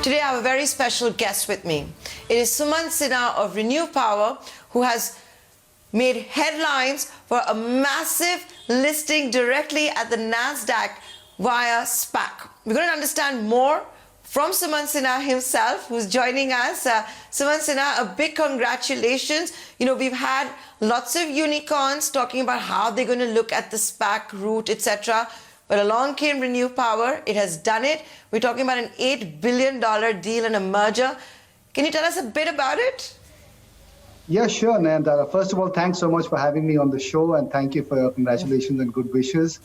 Today I have a very special guest with me. It is Sumant Sinha of Renew Power, who has made headlines for a massive listing directly at the Nasdaq via SPAC. We're going to understand more from Sumant Sinha himself, who's joining us. Sumant Sinha, a big congratulations. You know, we've had lots of unicorns talking about how they're going to look at the SPAC route, etc. But along came Renew Power. It has done it. We're talking about an $8 billion deal and a merger. Can you tell us a bit about it? Yeah, sure, Nayantara. First of all, thanks so much for having me on the show, and thank you for your congratulations and good wishes.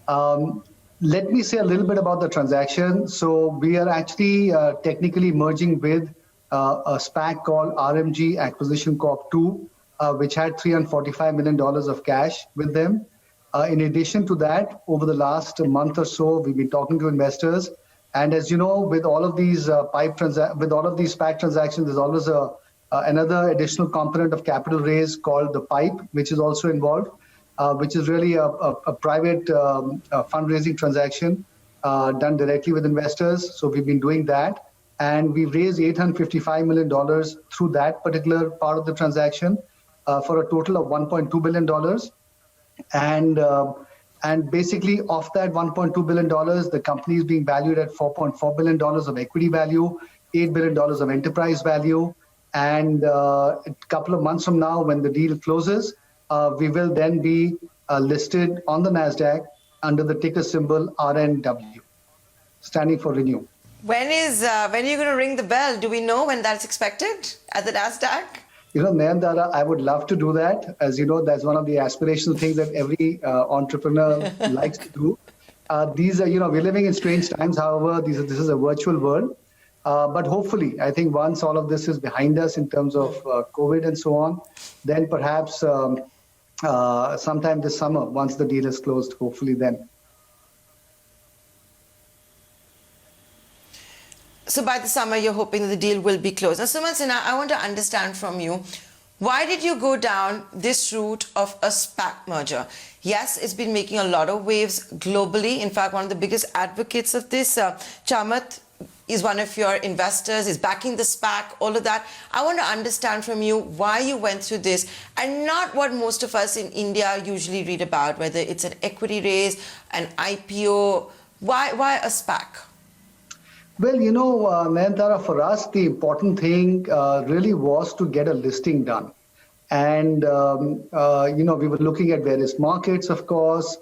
Let me say a little bit about the transaction. So we are actually technically merging with a SPAC called RMG Acquisition Corp II, which had $345 million of cash with them. In addition to that, over the last month or so, we've been talking to investors. And as you know, with all of these SPAC transactions, there's always another additional component of capital raise called the PIPE, which is also involved, which is really a private fundraising transaction done directly with investors. So we've been doing that. And we've raised $855 million through that particular part of the transaction for a total of $1.2 billion. And basically, of that $1.2 billion, the company is being valued at $4.4 billion of equity value, $8 billion of enterprise value. And a couple of months from now, when the deal closes, we will then be listed on the Nasdaq under the ticker symbol RNW, standing for Renew. When are you going to ring the bell? Do we know when that's expected at the Nasdaq? You know, Nayantara, I would love to do that. As you know, that's one of the aspirational things that every entrepreneur likes to do. These are, we're living in strange times. However, this is a virtual world. But hopefully, I think once all of this is behind us in terms of COVID and so on, then perhaps sometime this summer, once the deal is closed, hopefully then. So by the summer, you're hoping that the deal will be closed. Now, Sumant Sinha, I want to understand from you, why did you go down this route of a SPAC merger? Yes, it's been making a lot of waves globally. In fact, one of the biggest advocates of this, Chamat, is one of your investors, is backing the SPAC, all of that. I want to understand from you why you went through this and not what most of us in India usually read about, whether it's an equity raise, an IPO. Why a SPAC? Well, Nayantara, for us, the important thing really was to get a listing done. And, we were looking at various markets, of course.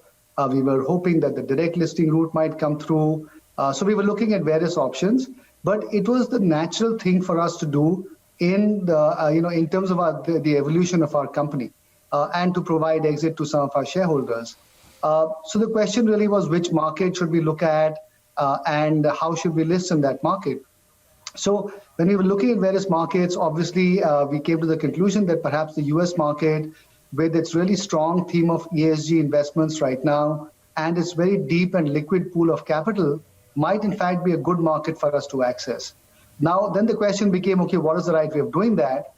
We were hoping that the direct listing route might come through. So we were looking at various options. But it was the natural thing for us to do in in terms of the evolution of our company and to provide exit to some of our shareholders. So the question really was, which market should we look at? And how should we list in that market? So when we were looking at various markets, obviously, we came to the conclusion that perhaps the US market, with its really strong theme of ESG investments right now, and its very deep and liquid pool of capital, might in fact be a good market for us to access. Now, then the question became, okay, what is the right way of doing that?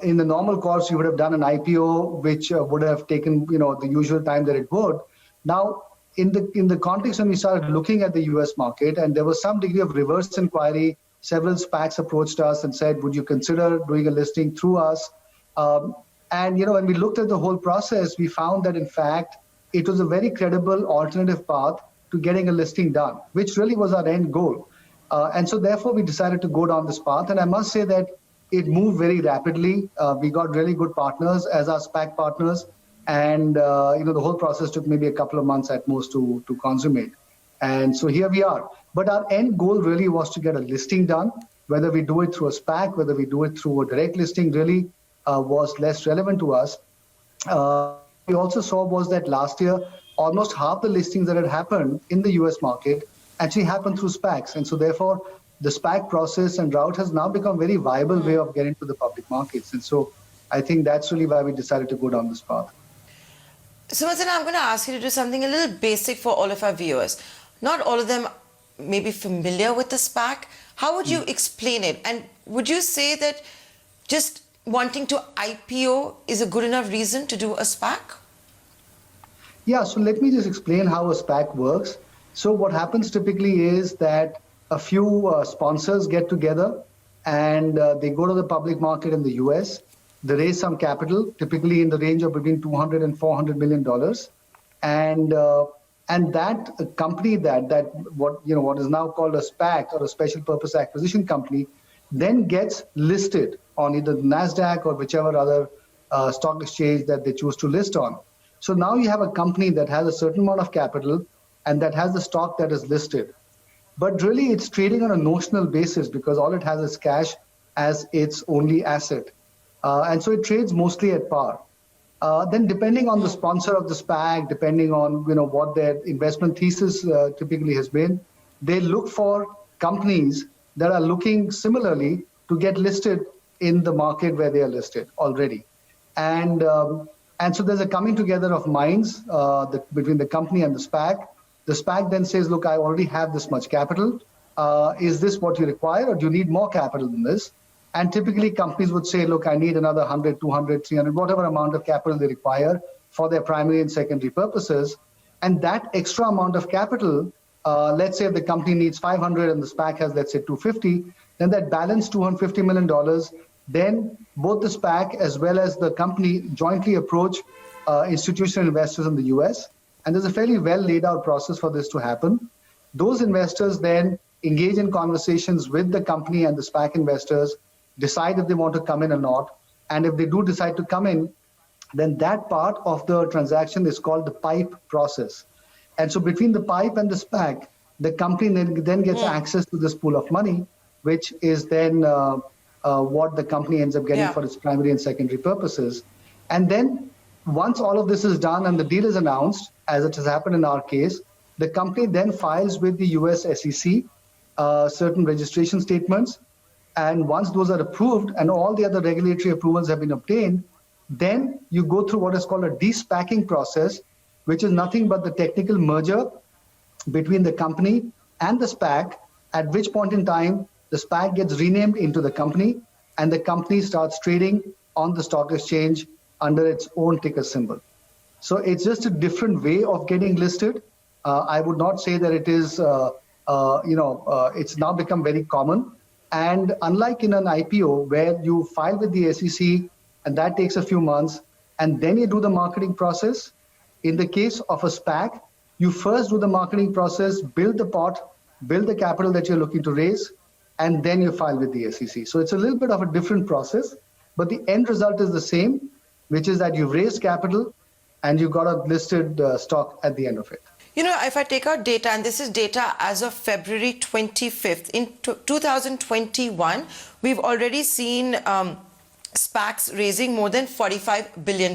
In the normal course, you would have done an IPO, which would have taken, the usual time that it would. Now, in the context when we started looking at the US market, and there was some degree of reverse inquiry, several SPACs approached us and said, would you consider doing a listing through us? And when we looked at the whole process, we found that in fact, it was a very credible alternative path to getting a listing done, which really was our end goal. And so therefore, we decided to go down this path. And I must say that it moved very rapidly. We got really good partners as our SPAC partners. And, the whole process took maybe a couple of months at most to consummate. And so here we are. But our end goal really was to get a listing done. Whether we do it through a SPAC, whether we do it through a direct listing really was less relevant to us. We also saw was that last year, almost half the listings that had happened in the US market actually happened through SPACs. And so therefore, the SPAC process and route has now become a very viable way of getting to the public markets. And so I think that's really why we decided to go down this path. Sumant Sinha, I'm going to ask you to do something a little basic for all of our viewers. Not all of them may be familiar with the SPAC. How would you explain it? And would you say that just wanting to IPO is a good enough reason to do a SPAC? Yeah, so let me just explain how a SPAC works. So what happens typically is that a few sponsors get together and they go to the public market in the US. They raise some capital, typically in the range of between $200 and $400 million. And that company what is now called a SPAC, or a special purpose acquisition company, then gets listed on either the Nasdaq or whichever other stock exchange that they choose to list on. So now you have a company that has a certain amount of capital and that has the stock that is listed. But really it's trading on a notional basis because all it has is cash as its only asset. And so it trades mostly at par. Then depending on the sponsor of the SPAC, depending on what their investment thesis typically has been, they look for companies that are looking similarly to get listed in the market where they are listed already. And so there's a coming together of minds between the company and the SPAC. The SPAC then says, look, I already have this much capital. Is this what you require, or do you need more capital than this? And typically companies would say, look, I need another 100, 200, 300, whatever amount of capital they require for their primary and secondary purposes. And that extra amount of capital, let's say if the company needs 500 and the SPAC has, let's say, 250, then that balance $250 million, then both the SPAC as well as the company jointly approach institutional investors in the US. And there's a fairly well laid out process for this to happen. Those investors then engage in conversations with the company and the SPAC investors, decide if they want to come in or not. And if they do decide to come in, then that part of the transaction is called the PIPE process. And so between the PIPE and the SPAC, the company then gets access to this pool of money, which is then what the company ends up getting for its primary and secondary purposes. And then once all of this is done and the deal is announced, as it has happened in our case, the company then files with the US SEC certain registration statements. And once those are approved and all the other regulatory approvals have been obtained, then you go through what is called a de-SPACing process, which is nothing but the technical merger between the company and the SPAC, at which point in time the SPAC gets renamed into the company and the company starts trading on the stock exchange under its own ticker symbol. So it's just a different way of getting listed. I would not say that it is, it's now become very common. And unlike in an IPO where you file with the SEC and that takes a few months and then you do the marketing process, in the case of a SPAC, you first do the marketing process, build the pot, build the capital that you're looking to raise, and then you file with the SEC. So it's a little bit of a different process, but the end result is the same, which is that you've raised capital and you got a listed stock at the end of it. If I take out data, and this is data as of February 25th, in 2021, we've already seen SPACs raising more than $45 billion.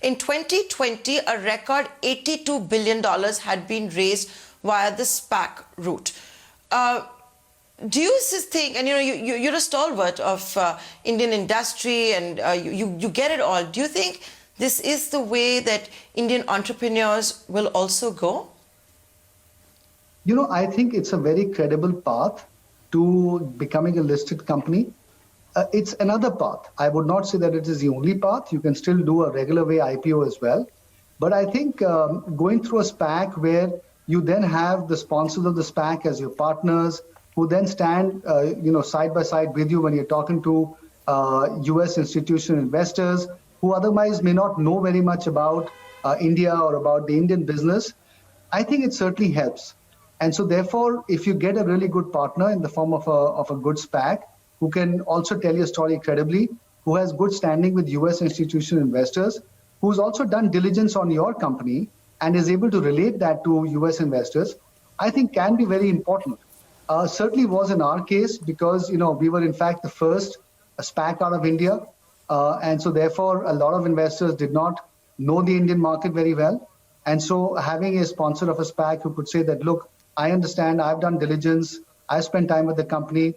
In 2020, a record $82 billion had been raised via the SPAC route. Do you think, and you're a stalwart of Indian industry and you get it all, do you think this is the way that Indian entrepreneurs will also go? I think it's a very credible path to becoming a listed company. It's another path. I would not say that it is the only path. You can still do a regular way IPO as well. But I think going through a SPAC where you then have the sponsors of the SPAC as your partners, who then stand side by side with you when you're talking to US institutional investors who otherwise may not know very much about India or about the Indian business, I think it certainly helps. And so therefore, if you get a really good partner in the form of a good SPAC, who can also tell your story credibly, who has good standing with US institutional investors, who's also done diligence on your company and is able to relate that to US investors, I think can be very important. Certainly was in our case because, we were in fact the first SPAC out of India. And so therefore, a lot of investors did not know the Indian market very well. And so having a sponsor of a SPAC who could say that, look, I understand, I've done diligence, I spent time with the company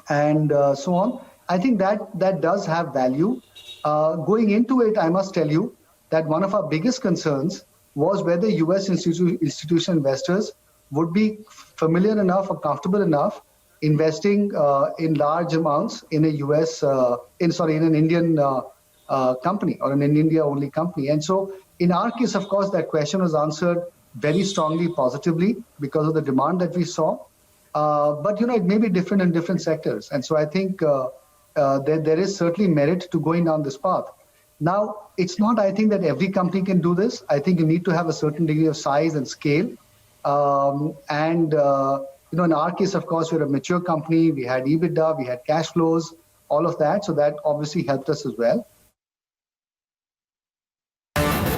and so on. I think that does have value. Going into it, I must tell you that one of our biggest concerns was whether US institutional investors would be familiar enough or comfortable enough investing in large amounts in a in an Indian company or in an India-only company. And so in our case, of course, that question was answered very strongly positively because of the demand that we saw. But it may be different in different sectors. And so I think there is certainly merit to going down this path. Now, it's not, I think, that every company can do this. I think you need to have a certain degree of size and scale. In our case, of course, we're a mature company. We had EBITDA, we had cash flows, all of that. So that obviously helped us as well.